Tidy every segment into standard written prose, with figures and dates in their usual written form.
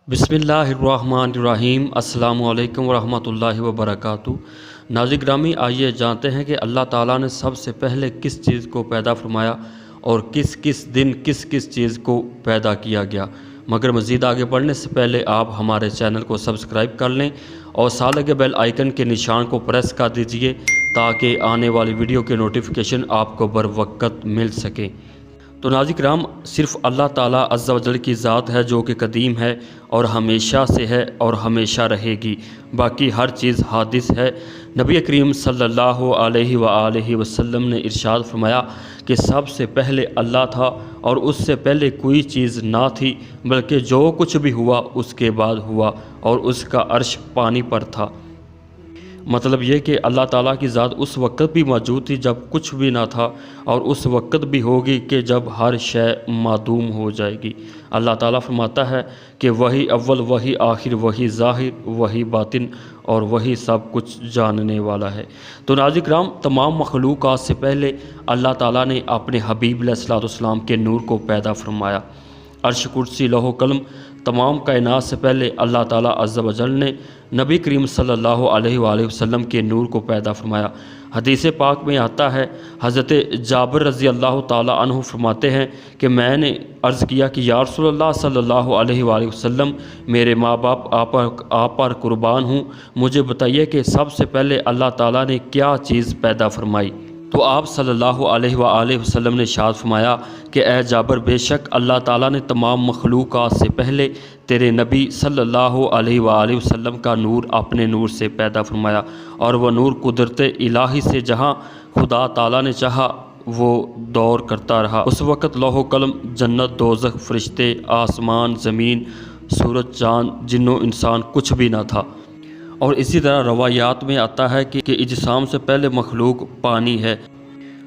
बिस्मिल्लाहिर्रहमानिर्रहीम। अस्सलामु अलैकुम वरहमतुल्लाहि वबरकातुहू। नाज़रीन ग्रामी, आइए जानते हैं कि अल्लाह ताला ने सबसे पहले किस चीज़ को पैदा फरमाया और किस किस दिन किस किस चीज़ को पैदा किया गया। मगर मज़ीद आगे बढ़ने से पहले आप हमारे चैनल को सब्सक्राइब कर लें और साथ लगे बेल आइकन के निशान को प्रेस कर दीजिए ताकि आने वाली वीडियो के नोटिफिकेशन आपको बर वक्त मिल सकें। तो नाज़रीन किराम, सिर्फ़ अल्लाह ताला अज़्ज़ा वजल की ज़ात है जो कि कदीम है और हमेशा से है और हमेशा रहेगी। बाकी हर चीज़ हादिस है। नबी करीम सल्लल्लाहु अलैहि वसल्लम ने इरशाद फरमाया कि सबसे पहले अल्लाह था और उससे पहले कोई चीज़ ना थी, बल्कि जो कुछ भी हुआ उसके बाद हुआ और उसका अर्श पानी पर था। मतलब ये कि अल्लाह ताला की ज़ात उस वक़्त भी मौजूद थी जब कुछ भी ना था और उस वक़्त भी होगी कि जब हर शय मादूम हो जाएगी। अल्लाह ताला फरमाता है कि वही अव्वल, वही आखिर, वही ज़ाहिर, वही बातिन और वही सब कुछ जानने वाला है। तो नाज़रीन किराम, तमाम मखलूक़ात से पहले अल्लाह ताला ने अपने हबीब अलैहिस्सलाम के नूर को पैदा फरमाया। अर्श, कुर्सी, लौह कलम, तमाम कायनात से पहले अल्लाह ताला अज़्ज़ा वजल ने नबी करीम सल्लल्लाहु अलैहि वसल्लम के नूर को पैदा फरमाया। हदीस पाक में आता है, हज़रत जाबिर रज़ी अल्लाह ताला अन्हु फरमाते हैं कि मैंने अर्ज़ किया कि या रसूलल्लाह सल्लल्लाहु अलैहि वसल्लम, मेरे माँ बाप आप पर कुर्बान हूँ, मुझे बताइए कि सबसे पहले अल्लाह ताला ने क्या चीज़ पैदा फरमाई। तो आप सल्लल्लाहु अलैहि वसल्लम ने इरशाद फरमाया कि ए जाबर, बेशक अल्लाह ताला ने तमाम मखलूक़ात से पहले तेरे नबी सल्लल्लाहु अलैहि वसल्लम का नूर अपने नूर से पैदा फरमाया और वह नूर कुदरत इलाही से जहाँ खुदा ताला ने चाहा वो दौर करता रहा। उस वक़्त लौह कलम, जन्नत, दोज़ख, फरिश्ते, आसमान, ज़मीन, सूरज, चाँद, जिन्नो इंसान कुछ भी ना था। और इसी तरह रवायात में आता है कि इजसाम से पहले मखलूक पानी है,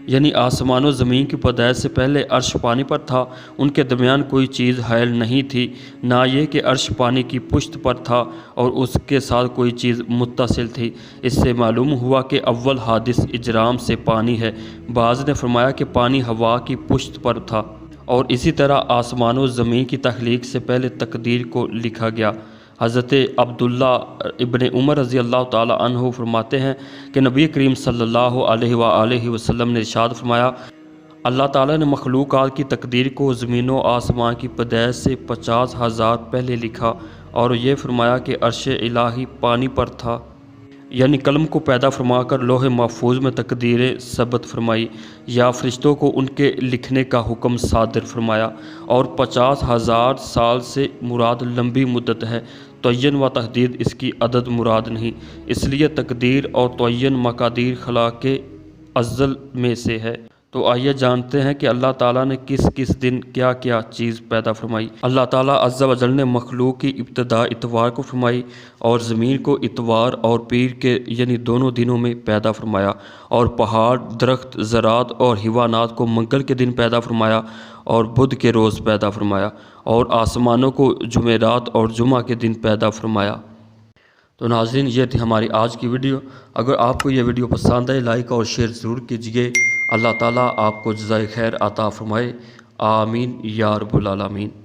यानी आसमान व ज़मीन की पैदाइश से पहले अर्श पानी पर था। उनके दरमियान कोई चीज़ हायल नहीं थी, ना ये कि अर्श पानी की पुश्त पर था और उसके साथ कोई चीज़ मुत्तसिल थी। इससे मालूम हुआ कि अव्वल हादिस इजराम से पानी है। बाज़ ने फरमाया कि पानी हवा की पुश्त पर था। और इसी तरह आसमान व ज़मीन की तख्लीक से पहले तकदीर को लिखा गया। हज़रत अब्दुल्ला इब्ने उमर रज़ी अल्लाह ताला अन्हु फरमाते हैं कि नबी करीम सल्लल्लाहु अलैहि वसल्लम ने इरशाद फरमाया, अल्लाह ताला ने मखलूक़ात की तकदीर को ज़मीन व आसमान की पैदाइश से 50,000 पहले लिखा और ये फरमाया कि अर्श इलाही पानी पर था, यानी कलम को पैदा फरमाकर लोहे महफूज में तकदीरें सबत फरमाई या फरिश्तों को उनके लिखने का हुक्म सादिर फरमाया। और 50,000 साल से मुराद लंबी मुद्दत है, तयन व तहदीद इसकी अदद मुराद नहीं। इसलिए तकदीर और तयन मकादीर खला के अज़्ज़ल में से है। तो आइए जानते हैं कि अल्लाह ताला ने किस किस दिन क्या क्या चीज़ पैदा फरमाई। अल्लाह ताला अज़्ज़ा वजल ने मखलूक की इब्तिदा इतवार को फरमाई और ज़मीन को इतवार और पीर के यानी दोनों दिनों में पैदा फरमाया और पहाड़, दरख्त, ज़रात और हिवानात को मंगल के दिन पैदा फरमाया और बुध के रोज़ पैदा फरमाया और आसमानों को जुमेरात और जुमा के दिन पैदा फरमाया। तो नाज़रीन, ये थी हमारी आज की वीडियो। अगर आपको ये वीडियो पसंद आए, लाइक और शेयर ज़रूर कीजिए। अल्लाह ताला आपको जज़ाए खैर अता फरमाए। आमीन या रब्बुल आलमीन।